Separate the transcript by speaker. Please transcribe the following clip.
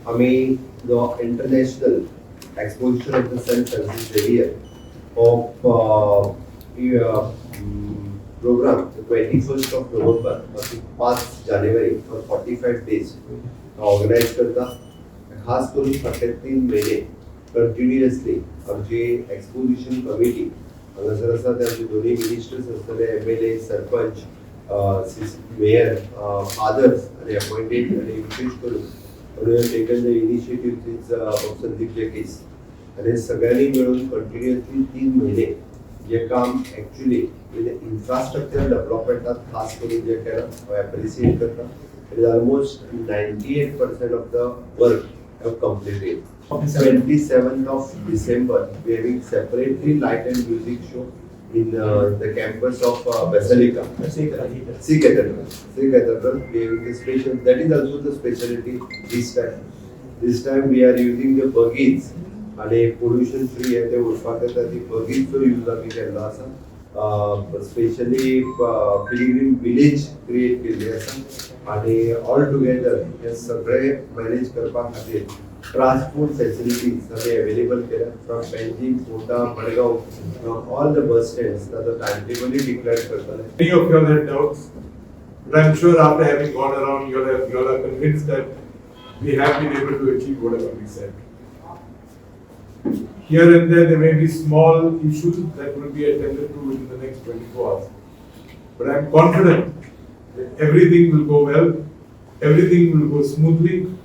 Speaker 1: आम्ही the international exposition of the St.Francis Xavier of program the 21st of November पासून 5 January for 45 days organise करता खास करून 38 महिने कंटिन्युअसली आमची एक्सपोजिशन कमिटी हांगासर आसा ते आमचे दोन्ही मिनिस्टर्स आसतले MLA सरपंच मेयर फादर्स आणि अपॉइंटेड आणि विशेष करून we have taken the initiative since Sandeep case आणि सगळ्यांनी मिळून कंटिन्युअसली 3 महिने जे काम ऍक्च्युअली इन्फ्रास्ट्रक्चर डेव्हलपमेंटात खास करून जे केलं अप्रिशिएट करता it is almost 98% of the work have completed. 27th of December we are having separately light and music show in the campus of Basilica. Sea Cathedral. We have the special. That is also the specialty this time. This time we are using the buggies. आणि pollution free आहे ते उरफाट ती बगीचो use आम्ही केला आसा specially पिलग्रीम village create केल्ली आसा आणि ऑल टुगेदर हे सगळे मॅनेज करपा खातीर ट्रान्सपोर्ट फॅसिलिटीज आमी अवेलेबल केल्या फ्रॉम बेंजीम कोटा Madgaon from all the bus stands ताजो टाइम टेबल डिक्लेअर करतले.
Speaker 2: Many of you all had doubts, but I'm sure after having gone around, you all are convinced that we have been able to achieve whatever we said. Here and there may be small issues that will be attended to in the next 24 hours. But I'm confident that everything will go well, everything will go smoothly,